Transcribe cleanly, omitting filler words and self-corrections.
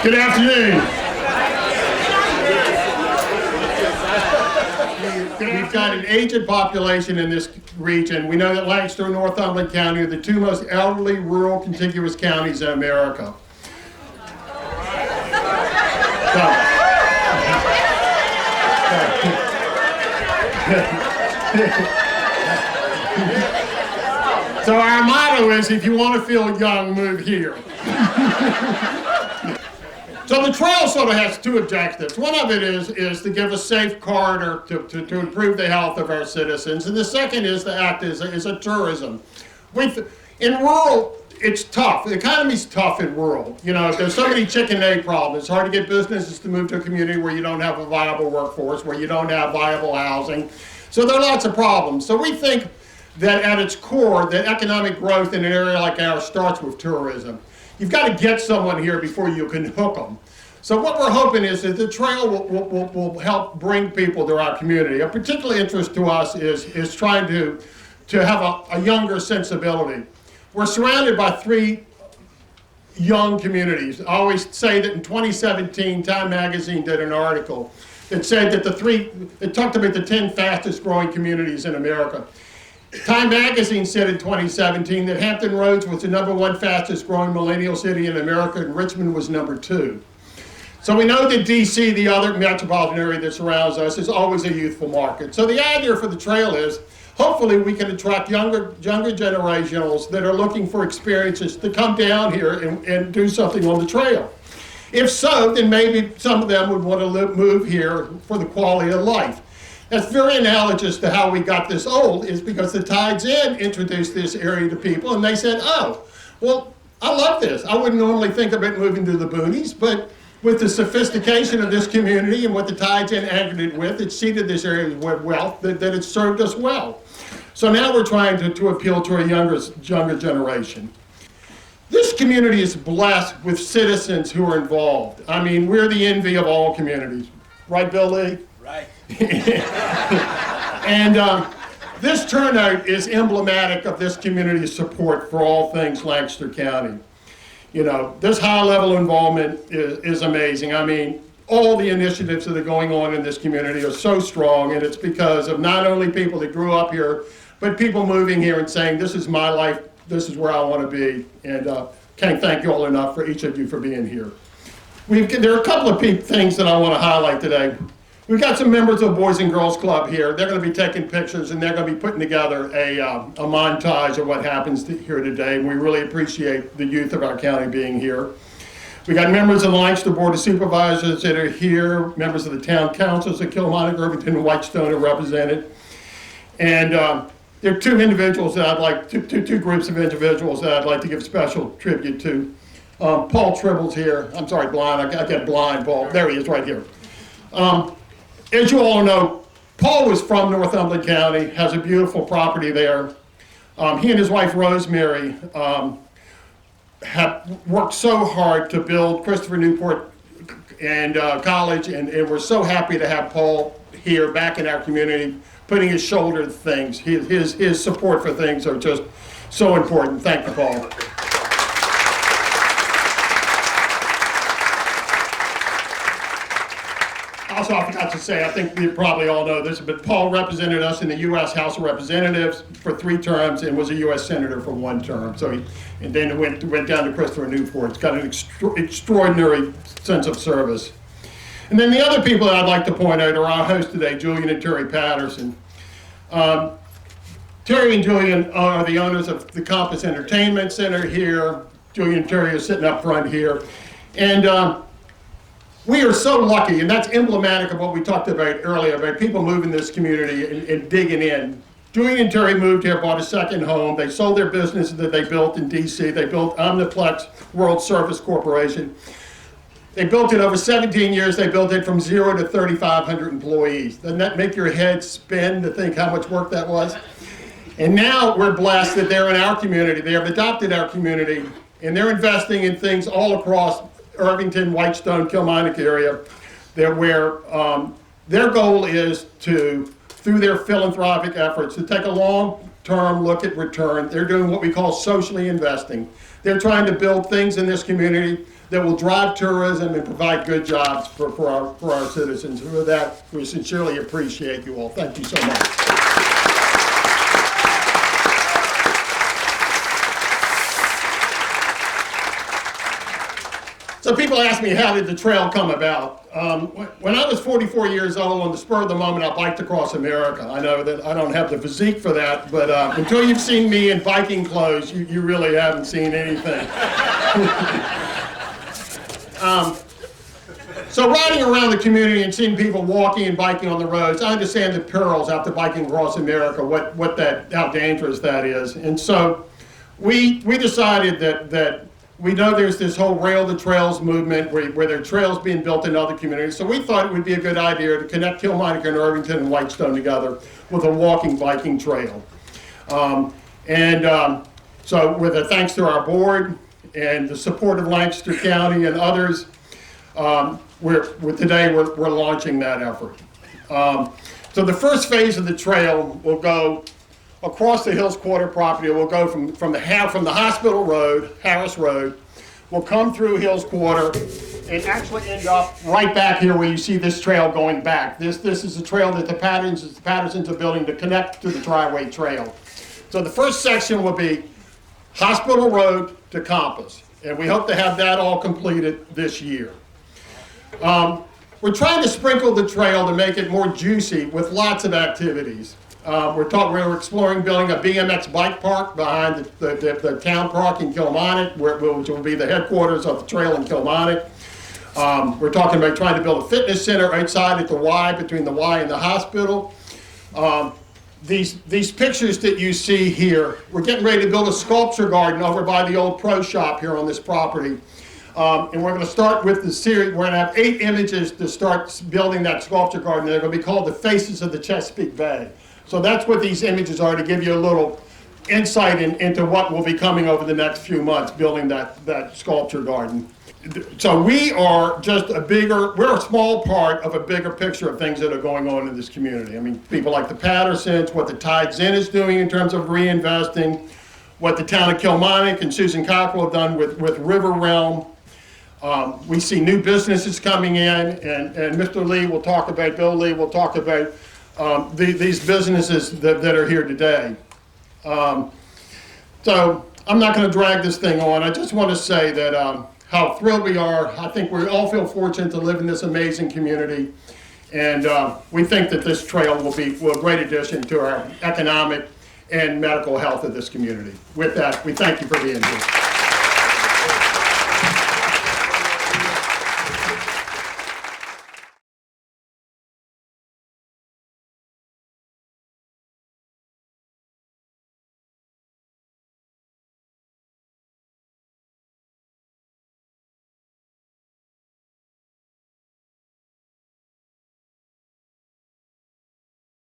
Good afternoon. We've got an aged population in this region. We know that Lancaster and Northumberland County are the two most elderly rural contiguous counties in America. So our motto is, if you want to feel young, move here. So the trail sort of has two objectives. One of it is to give a safe corridor to improve the health of our citizens. And the second is to act as a tourism. In rural, it's tough. The economy's tough in rural. You know, there's so many chicken and egg problems. It's hard to get businesses to move to a community where you don't have a viable workforce, where you don't have viable housing. So there are lots of problems. So we think that at its core, that economic growth in an area like ours starts with tourism. You've got to get someone here before you can hook them. So what we're hoping is that the trail will help bring people to our community. A particular interest to us is trying to have a younger sensibility. We're surrounded by three young communities. I always say that in 2017, Time Magazine did an article that said that it talked about the 10 fastest growing communities in America. Time Magazine said in 2017 that Hampton Roads was the #1 fastest growing millennial city in America, and Richmond was #2. So we know that DC, the other metropolitan area that surrounds us, is always a youthful market. So the idea for the trail is, hopefully we can attract younger generationals that are looking for experiences to come down here and do something on the trail. If so, then maybe some of them would want to move here for the quality of life. That's very analogous to how we got this old, is because the Tides Inn introduced this area to people, and they said, oh, well, I love this. I wouldn't normally think about moving to the boonies, but with the sophistication of this community and what the Tides Inn anchored it with, it seeded this area with wealth that it served us well. So now we're trying to appeal to a younger generation. This community is blessed with citizens who are involved. I mean, we're the envy of all communities. Right, Bill Lee? Right. And this turnout is emblematic of this community's support for all things Lancaster County. You know, this high level involvement is amazing. I mean, all the initiatives that are going on in this community are so strong, and it's because of not only people that grew up here, but people moving here and saying, this is my life, this is where I want to be. And can't thank you all enough for each of you for being here. There are a couple of things that I want to highlight today. We've got some members of the Boys and Girls Club here. They're going to be taking pictures, and they're going to be putting together a montage of what happens here today. And we really appreciate the youth of our county being here. We got members of the Lancaster Board of Supervisors that are here, members of the town councils of Kilmarnock, Irvington, and Whitestone are represented. And there are two individuals that I'd like, two groups of individuals that I'd like to give special tribute to. Paul Tribble's here. I'm sorry, blind. I get blind, Paul. There he is, right here. As you all know, Paul was from Northumberland County, has a beautiful property there. He and his wife Rosemary have worked so hard to build Christopher Newport and College, and we're so happy to have Paul here back in our community, putting his shoulder to things. His support for things are just so important. Thank you, Paul. Also, I forgot to say, I think you probably all know this, but Paul represented us in the U.S. House of Representatives for 3 terms and was a U.S. Senator for 1 term. So and then went down to Christopher Newport. It's got an extraordinary sense of service. And then the other people that I'd like to point out are our hosts today, Julian and Terry Patterson. Terry and Julian are the owners of the Compass Entertainment Center here. Julian and Terry are sitting up front here. And we are so lucky, and that's emblematic of what we talked about earlier, about people moving this community and digging in. Julian and Terry moved here, bought a second home. They sold their business that they built in DC. They built Omniplex World Service Corporation. They built it over 17 years. They built it from 0 to 3,500 employees. Doesn't that make your head spin to think how much work that was? And now we're blessed that they're in our community. They have adopted our community, and they're investing in things all across Irvington, Whitestone, Kilmarnock area, where their goal is to, through their philanthropic efforts, to take a long-term look at return. They're doing what we call socially investing. They're trying to build things in this community that will drive tourism and provide good jobs for our citizens. And with that, we sincerely appreciate you all. Thank you so much. So people ask me, how did the trail come about? When I was 44 years old, on the spur of the moment, I biked across America. I know that I don't have the physique for that, but until you've seen me in biking clothes, you really haven't seen anything. So riding around the community and seeing people walking and biking on the roads, I understand the perils after biking across America, how dangerous that is. And so we decided that we know there's this whole Rail to Trails movement where there are trails being built in other communities. So we thought it would be a good idea to connect Kilmarnock and Irvington and Whitestone together with a walking, biking trail. So with a thanks to our board and the support of Lancaster County and others, today we're launching that effort. So the first phase of the trail will go across the Hills Quarter property. We'll go from the Hospital Road, Harris Road. We'll come through Hills Quarter and actually end up right back here where you see this trail going back. This is a trail that the Pattersons are building to connect to the TriWay Trail. So the first section will be Hospital Road to Compass, and we hope to have that all completed this year. We're trying to sprinkle the trail to make it more juicy with lots of activities. We're exploring building a BMX bike park behind the town park in Kilmarnock, which will be the headquarters of the trail in Kilmarnock. We're talking about trying to build a fitness center outside at the Y, between the Y and the hospital. These pictures that you see here, we're getting ready to build a sculpture garden over by the old pro shop here on this property. And we're going to start with the series. We're going to have 8 images to start building that sculpture garden. They're going to be called the Faces of the Chesapeake Bay. So that's what these images are, to give you a little insight into what will be coming over the next few months, building that sculpture garden. So we are we're a small part of a bigger picture of things that are going on in this community. I mean, people like the Pattersons, what the Tides Inn is doing in terms of reinvesting, what the town of Kilmarnock and Susan Cockrell have done with River Realm. We see new businesses coming in, and Mr. Lee will talk about, Bill Lee will talk about these businesses that are here today. So I'm not going to drag this thing on. I just want to say that how thrilled we are. I think we all feel fortunate to live in this amazing community, and we think that this trail will be a great addition to our economic and medical health of this community. With that, we thank you for being here.